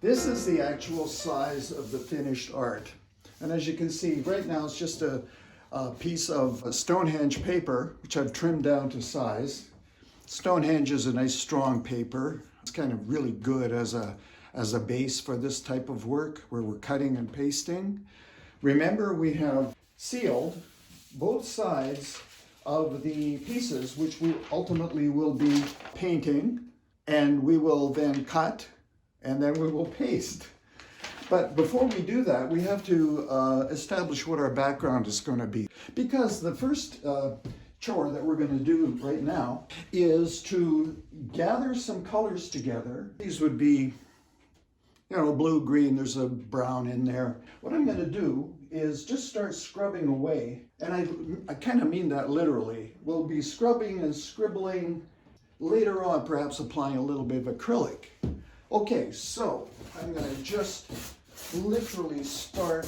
This is the actual size of the finished art. And as you can see, right now it's just a piece of Stonehenge paper, which I've trimmed down to size. Stonehenge is a nice strong paper. It's kind of really good as a base for this type of work where we're cutting and pasting. Remember, we have sealed both sides of the pieces, which we ultimately will be painting, and we will then cut, and then we will paste. But before we do that, we have to establish what our background is going to be. Because the first chore that we're going to do right now is to gather some colors together. These would be, you know, blue, green, there's a brown in there. What I'm going to do is just start scrubbing away. And I kind of mean that literally. We'll be scrubbing and scribbling, later on perhaps applying a little bit of acrylic. Okay, so I'm going to just literally start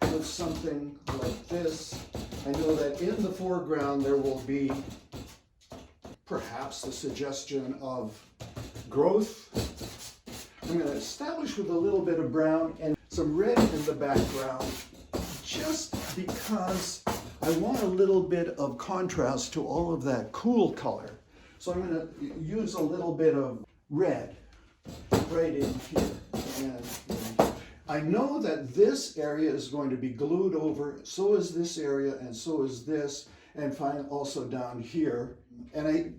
with something like this. I know that in the foreground there will be perhaps the suggestion of growth. I'm going to establish with a little bit of brown and some red in the background, just because I want a little bit of contrast to all of that cool color. So I'm going to use a little bit of red right in here. And I know that this area is going to be glued over, so is this area, and so is this, and fine also down here. And I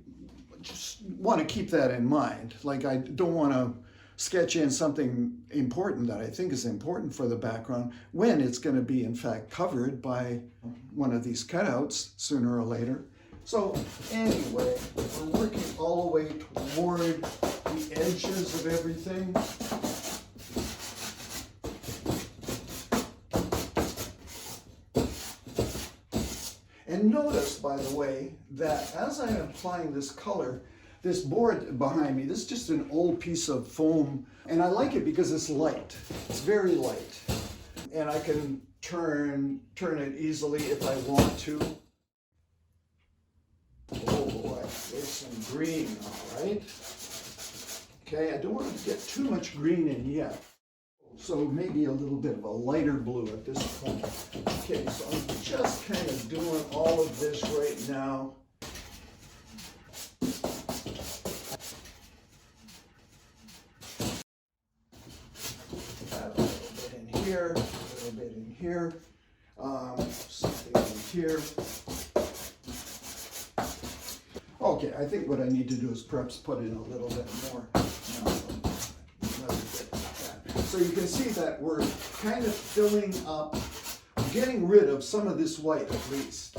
just want to keep that in mind. Like, I don't want to sketch in something important that I think is important for the background when it's going to be in fact covered by one of these cutouts sooner or later. So anyway, we're working all the way toward the edges of everything. And notice, by the way, that as I am applying this color, this board behind me, this is just an old piece of foam, and I like it because it's light. It's very light. And I can turn it easily if I want to. Oh boy, there's some green, all right. Okay, I don't want to get too much green in yet. So maybe a little bit of a lighter blue at this point. Okay, so I'm just kind of doing all of this right now. Add a little bit in here, a little bit in here, something in here. Okay, I think what I need to do is perhaps put in a little bit more. So you can see that we're kind of filling up, getting rid of some of this white at least.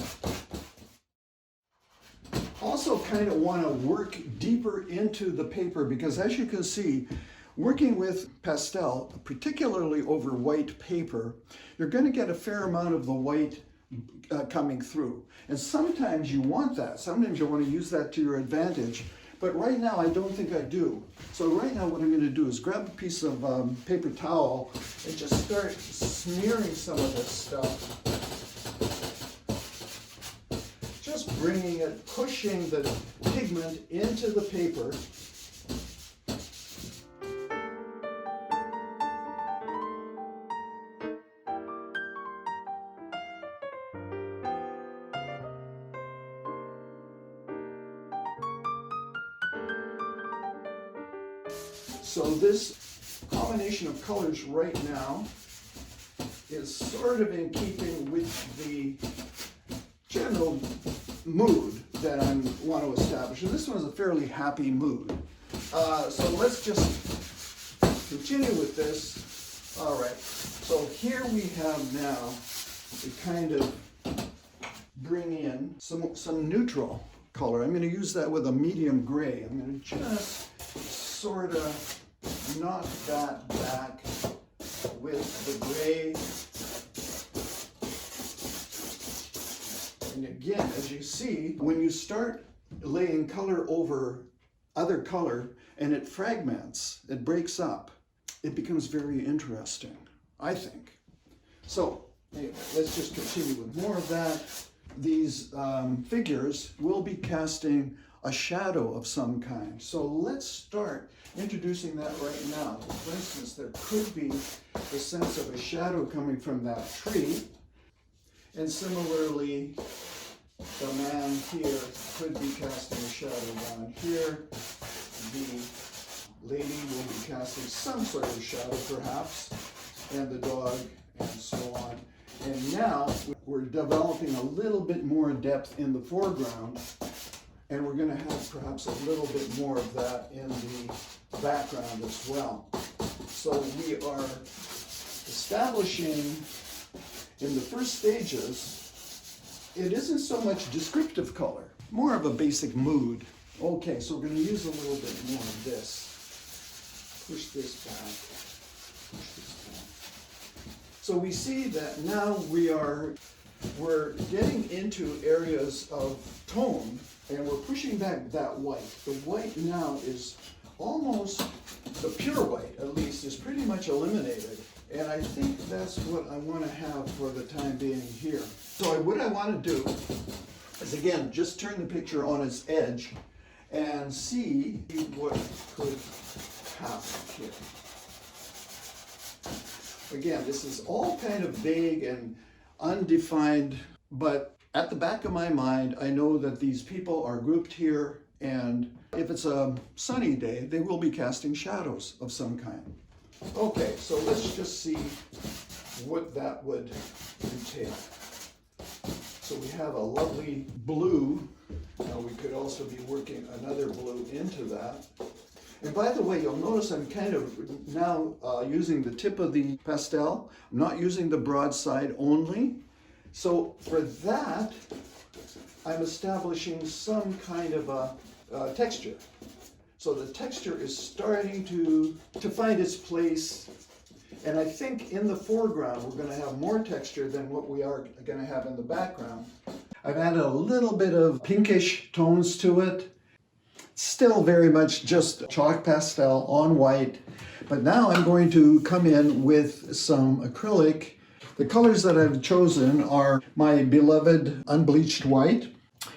Also kind of want to work deeper into the paper because, as you can see, working with pastel, particularly over white paper, you're going to get a fair amount of the white coming through. And sometimes you want that. Sometimes you want to use that to your advantage. But right now, I don't think I do. So right now, what I'm going to do is grab a piece of paper towel and just start smearing some of this stuff. Just bringing it, pushing the pigment into the paper. So this combination of colors right now is sort of in keeping with the general mood that I want to establish. And this one is a fairly happy mood. So let's just continue with this. All right, so here we have now to kind of bring in some neutral color. I'm going to use that with a medium gray. I'm going to just sort of knock that back with the gray. And again, as you see, when you start laying color over other color and it fragments, it breaks up, it becomes very interesting, I think. So anyway, let's just continue with more of that. These figures will be casting a shadow of some kind. So let's start introducing that right now. For instance, there could be the sense of a shadow coming from that tree. And similarly, the man here could be casting a shadow down here. The lady will be casting some sort of shadow perhaps, and the dog, and so on. And now we're developing a little bit more depth in the foreground, and we're going to have perhaps a little bit more of that in the background as well. So we are establishing in the first stages, it isn't so much descriptive color, more of a basic mood. Okay, so we're going to use a little bit more of this. Push this back. Push this back. So we see that now we're getting into areas of tone, and we're pushing back that white. The white now is almost, the pure white at least, is pretty much eliminated. And I think that's what I want to have for the time being here. So what I want to do is, again, just turn the picture on its edge and see what could happen here. Again, this is all kind of vague and undefined, but at the back of my mind, I know that these people are grouped here, and if it's a sunny day, they will be casting shadows of some kind. Okay, so let's just see what that would entail. So we have a lovely blue. Now we could also be working another blue into that. And by the way, you'll notice I'm kind of now using the tip of the pastel. I'm not using the broad side only. So for that, I'm establishing some kind of a texture. So the texture is starting to find its place. And I think in the foreground, we're going to have more texture than what we are going to have in the background. I've added a little bit of pinkish tones to it. Still very much just chalk pastel on white. But now I'm going to come in with some acrylic. The colors that I've chosen are my beloved unbleached white,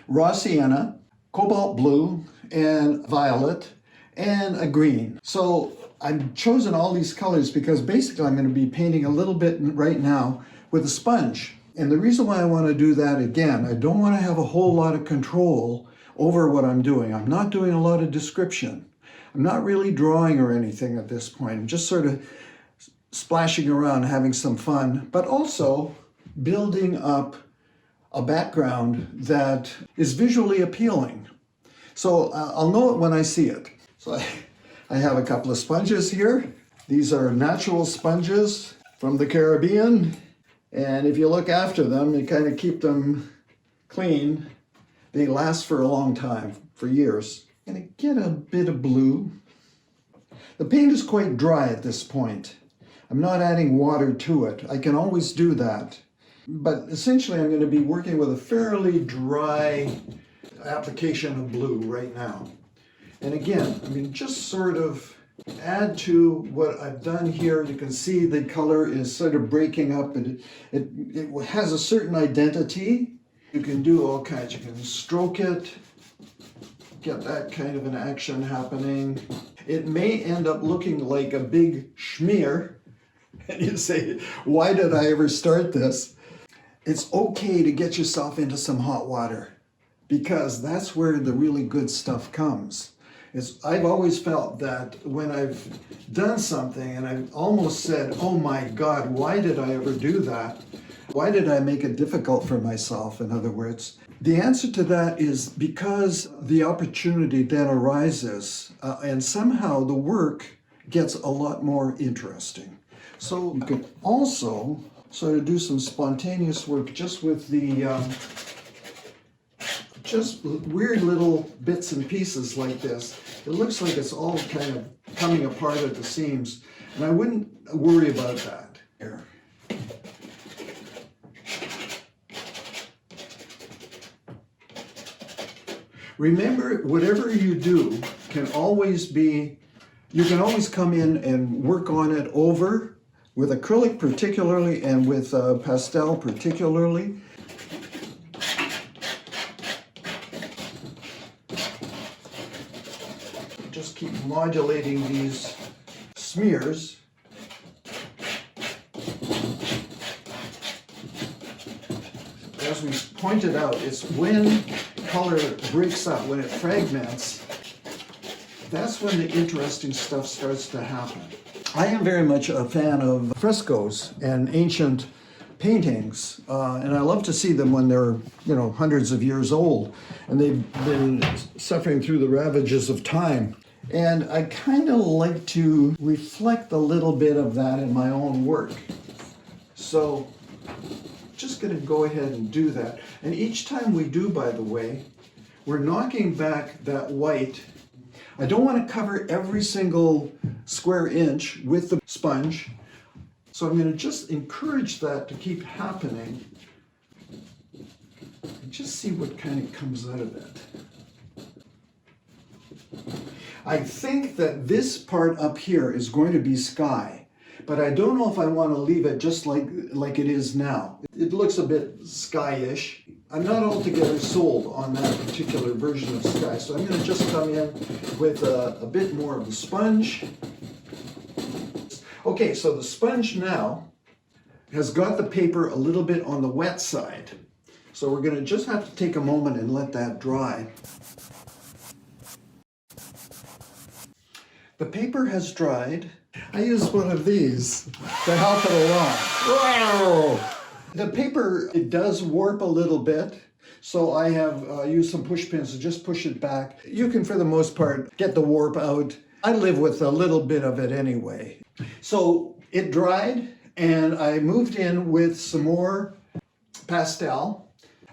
raw sienna, cobalt blue, and violet, and a green. So I've chosen all these colors because basically I'm going to be painting a little bit right now with a sponge. And the reason why I want to do that, again, I don't want to have a whole lot of control over what I'm doing. I'm not doing a lot of description. I'm not really drawing or anything at this point. I'm just sort of splashing around, having some fun, but also building up a background that is visually appealing. So I'll know it when I see it. So I have a couple of sponges here. These are natural sponges from the Caribbean. And if you look after them, you kind of keep them clean, they last for a long time, for years. I'm gonna get a bit of blue. The paint is quite dry at this point. I'm not adding water to it. I can always do that. But essentially I'm going to be working with a fairly dry application of blue right now. And again, I mean, just sort of add to what I've done here. You can see the color is sort of breaking up, and it has a certain identity. You can do all kinds. You can stroke it, get that kind of an action happening. It may end up looking like a big schmear. And you say, why did I ever start this? It's okay to get yourself into some hot water, because that's where the really good stuff comes. I've always felt that when I've done something and I've almost said, oh my God, why did I ever do that? Why did I make it difficult for myself, in other words? The answer to that is because the opportunity then arises and somehow the work gets a lot more interesting. So you can also sort of do some spontaneous work just with the just weird little bits and pieces like this. It looks like it's all kind of coming apart at the seams, and I wouldn't worry about that here. Remember, whatever you do can always be, you can always come in and work on it over, with acrylic particularly and with pastel particularly. keep modulating these smears. As we pointed out, it's when color breaks up, when it fragments, that's when the interesting stuff starts to happen. I am very much a fan of frescoes and ancient paintings, and I love to see them when they're, hundreds of years old, and they've been suffering through the ravages of time. And I kind of like to reflect a little bit of that in my own work. So just going to go ahead and do that. And each time we do, by the way, we're knocking back that white. I don't want to cover every single square inch with the sponge, so I'm going to just encourage that to keep happening and just see what kind of comes out of it. I think that this part up here is going to be sky, but I don't know if I want to leave it just like it is now. It looks a bit sky-ish. I'm not altogether sold on that particular version of sky, so I'm going to just come in with a bit more of the sponge. Okay, so the sponge now has got the paper a little bit on the wet side. So we're going to just have to take a moment and let that dry. The paper has dried. I use one of these to help it along. Wow! The paper, it does warp a little bit, so I have used some push pins to just push it back. You can, for the most part, get the warp out. I live with a little bit of it anyway. So it dried, and I moved in with some more pastel.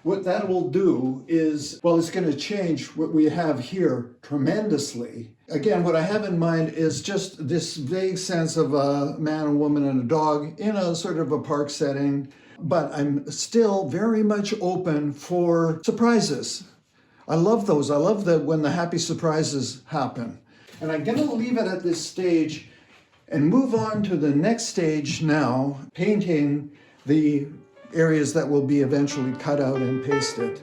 What that will do is, well, it's going to change what we have here tremendously. Again, what I have in mind is just this vague sense of a man, a woman, and a dog in a sort of a park setting, but I'm still very much open for surprises. I love those. I love when the happy surprises happen. And I'm going to leave it at this stage and move on to the next stage now, painting the areas that will be eventually cut out and pasted.